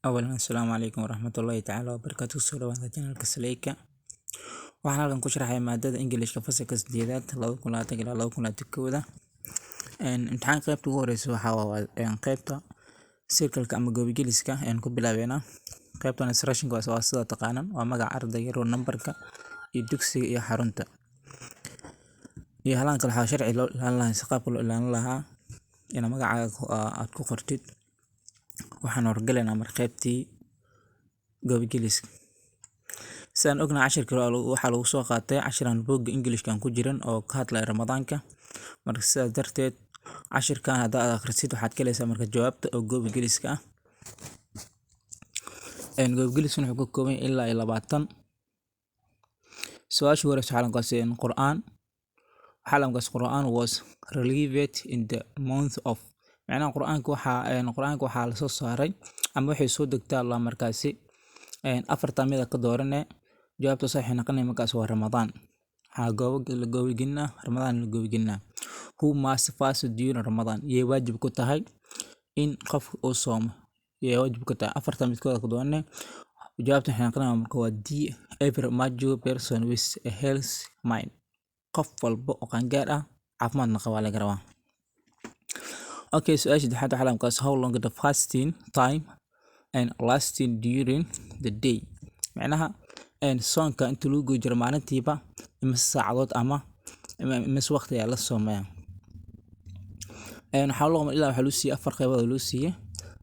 أولا السلام عليكم ورحمة الله تعالى وبركاته. soo dhawaada channelka Slay-ka. Waxaan halkan ku sharaxayaa maadada English-ka fasalka 8aad 2020 ilaa 2021. Imtixaan qaybta ugu horeysa waxa waa qaybta circle-ka ama goobi-geliska ku bilaabeynaa. Qaybtan instruction-ka waa sida taqaanan, waa magaca ardayga, roll number-ka iyo dugsiga iyo xarunta. Iyo halaan kale waxa sharci loo ilaalin lahaa si qaabka loo ilaalin lahaa in magacaaga aad ku qortid. Waxaan horgalaynaa mar qaybtii goobi-geliska. Sidaan ognahay cashirka waxaa lagu soo qaatay cashiran buugga English-ka ku jiran oo ka hadlaya Ramadaanka. Marka sidaas darteed cashirkan hadda aad akhrisid waxaad ka helaysaa marka jawaabta oo goobi-geliska ah. Goobi-gelisku wuxuu ka kooban yahay ilaa 20. Su'aasha hore xalankaas Qur'aan. Xalankaas Qur'aan was released in the month of macnaha Qur'aanka waxaa la soo saaray ama waxay soo degtaa la markaasi afarta mid ka dooranay jawaabta sax ah noqonay markaas waa Ramadaan. Goobi-gelina Ramadaan la goobi-gelina. Who must fast during Ramadan? Yey waajib ku tahay in qof uu soomo. Yey waajib ku tahay afarta mid ka dooranay jawaabta sax noqonay marka waa D. Every mature person with a healthy mind. Qof walba oo qaangaar ah caafimaadna qaba laga rabaa. Okay, su'aasha saddexaad xalankaas how long the fasting time and lasting during the day. Macnaha soonka inta lagu jiro maalintiiba imis saacadood ama imis waqti ayaa la soomayaa. Waxa ilaa waxa loo siiyay afar qaybood loo siiyay.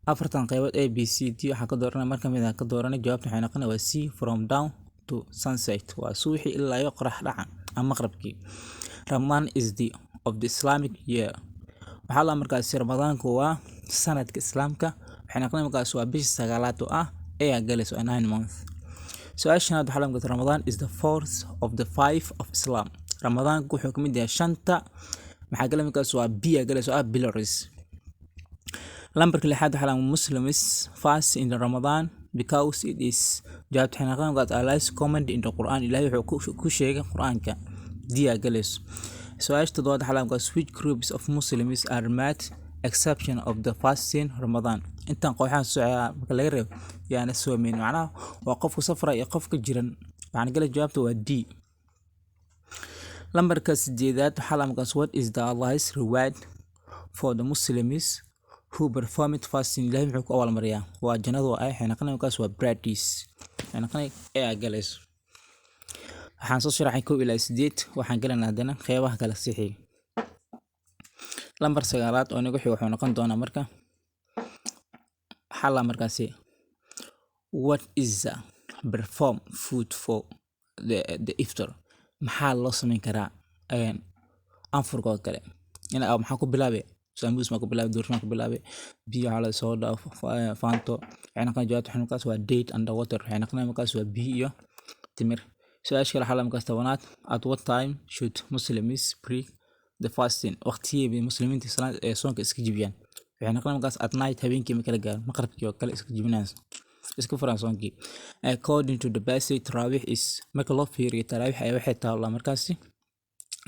Afartan qaybood A B C D waxa ka dooranay marka mid ka dooranay jawaabta waxay noqonay waa C from dawn to sunset. Waa subaxii ilaa iyo qorax dhaca ama maqribkii. Ramadan is the of the Islamic year. Waxa la markaas Ramadaanku waa sanadka Islaamka. Waxay noqonay markaas waa bishii sagaalaad oo ah ee galayso 9 months. Su'aashan waxa la markaa Ramadan is the fourth of the five of Islam. Ramadaanku wuxuu ka mid yahay shanta maxaa galay markaas waa B galayso ah pillars. Lambarka lixaad waxa la Muslims fast in Ramadan because it is jawaabta waxay noqonay markaas Allah command in the Quran. Ilaahay wuxuu ku sheegay Quraanka D galayso. Su'aasha toddobaad waxa la markaas which groups of Muslims are made exception of the fasting Ramadan. Intaan kooxahan socda marka laga reebo yaana soomin macnaha waa qofka safra iyo qofka jiran waxaan galay jawaabta waa D. Lambarka sideedaad waxa la markaas what is the Allah's reward for the Muslims who performed fasting. Ilaahay wuxuu ku abaalmariyaa waa jannada ay xinaqnay markaas waa paradise xinaqnay ee galayso. Waxaan soo sharaxay 1 ilaa 8 waxaan galaynaa hadana qeybaha kala sixi. Lambar sagaalaad oo nagu wuxuu noqon doonaa marka xalla markaasi what is the perform food for the iftar. Maxaa loo sameyn karaa anfurka kale ina maxaa ku bilaabay sambuus ma ku bilaabay doorsh ma ku bilaabay biyo hala soo dhaaf faanto waxayna kan jawaabta waxaan markaas waa date and water waxayna kan markaas waa biyo iyo timir. Su'aasha kale xalla markaas tobanaad at what time should Muslims break the fasting. Waqtiyada muslimiinta ee soonka iska jibiyaan waxay noqon markaas at night habeenkii ma kala gaar maqribkii oo kale iska jibinaan iska furan soonkii. According to the basic tarawih is marka loo fiiriyo tarawih ay waxay taala markaasi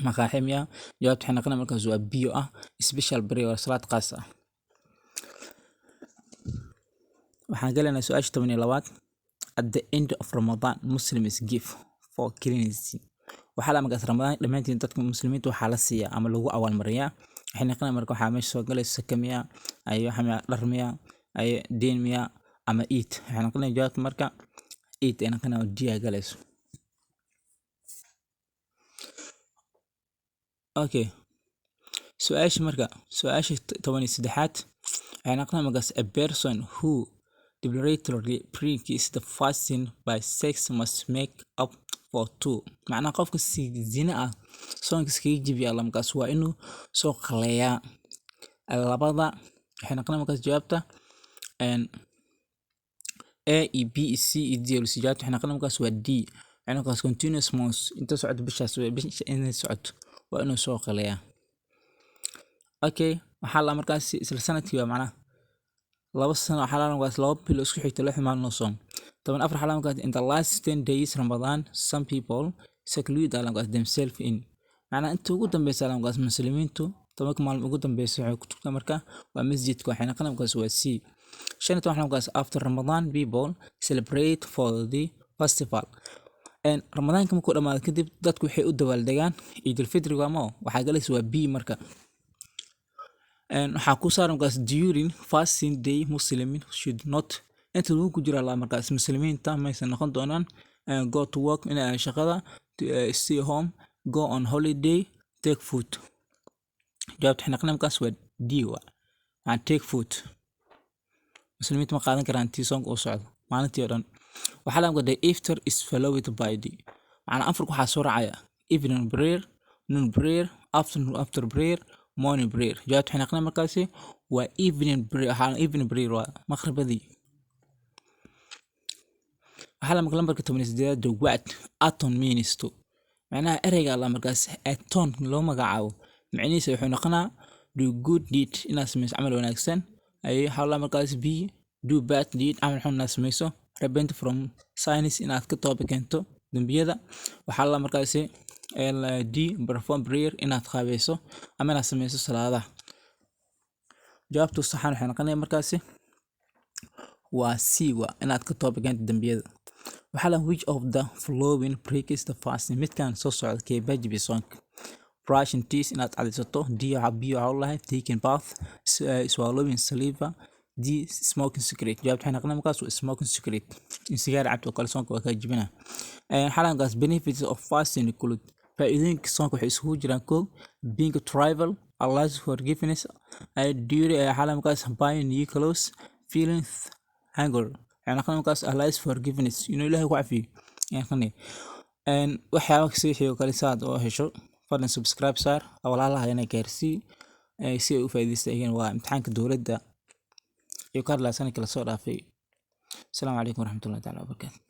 maqaaximiya jawaabta waxay noqon markaas waa biyo ah special prayer salaad qaas ah. Waxaan galaynaa su'aasha 12aad at the end of Ramadan Muslims give for cleansing. waxa la markaas Ramadaan dhamaantiin dadka muslimiinta waxa la siiyaa ama lagu abaalmariyaa waxay noqon marka waxa meesha soo galay sakamiya ay waxa dharmiya ay deenmiya ama eat waxay noqon jawaabta marka eat ee noqon diya galayso. Okay, su'aasha 13aad waxay noqon markaas a person who deliberately breaks the fasting by sex must make up for 2. macnaha qofka si zina ah soonka iska jibiya la markaas waa inuu soo qaleeyaa labada waxay noqon markaas jawaabta A E B C E D jawaabta waxay noqon markaas waa D. waxay markaas continuous months inta socod bishaas inay socod waa inuu soo qaleeyaa. Okay, waxa la markaas isla sanadkii waa macnaha 2 sano waxa la markaas 2 bil isku xigta 6 maalmood soon. 14 xalamkaad in the last 10 days Ramadan some people seclude themselves in macna inta ugu dambaysa muslimiintu tobanka maalin ugu dambaysa waxay ku tugtaa marka waa masjidka waxay noqonaysaa markaas waa C. shan iyo toban markaas after Ramadan people celebrate for the festival. Ramadaanka markuu dhamaado kadib dadku waxay u dabaaldegaan Eid al-Fitr waxaa galaysa waa B marka. waxaa ku saaran markaas during fasting day Muslims should not inta lagu jira la markaas muslimiinta maysan noqon doonaan go to work in shaqada stay home go on holiday take food. jawaabta xina qanam kaas waa D and take food. muslimiinta ma qaadan karaan tii soonka u socdo maalintii oo dhan. waxaa la the iftar is followed by the macna afarku waxaa soo raacaya evening prayer noon prayer afternoon after prayer morning prayer. jawaabta xina qanam markaasi waa evening prayer waa maqribadii. waxaa la lambarka 18 the word aton means to macnaha ereyga la markaas aton loo magacaabo macnihiisu wuxuu noqonaa do good deed inaad samayso camal wanaagsan ay waxaa la markaas b do bad deed camal xun inaad samayso repent from sins inaad ka tooba keento dambiyada. waxaa la markaas d perform prayer inaad qaabayso ama inaad samayso salaadaha. jawaabtu saxan waxay noqonaysaa markaas waa C inaad ka tooba keento dambiyada. waxaa la which of the following breaks the fasting midkan soo socda kee baajibi soonka brushing teeth inaad cadisato D waxaa lahay taking bath swallowing saliva D smoking cigarette. jawaabta waxay noqonaysaa markaas waa smoking cigarette in sigaar cabto kale soonka waa ka jibina. xalankaas benefits of fasting include faa'iidooyinka soonka waxay isugu jiraan kow being travel allows forgiveness during xalankaas buying new clothes feeling hunger markaas allows forgiveness inuu ilaahay ku cafiyo waxyaabo kasii kale saad oo hesho fadlan subscribe saar walaalaha inay gaarsii si ay u faa'iideystaan waa imtixaanka dowladda iyo kaarla sanadka la soo dhaafay. Assalaamu calaykum waraxmatullaahi taala wabarakaatuh.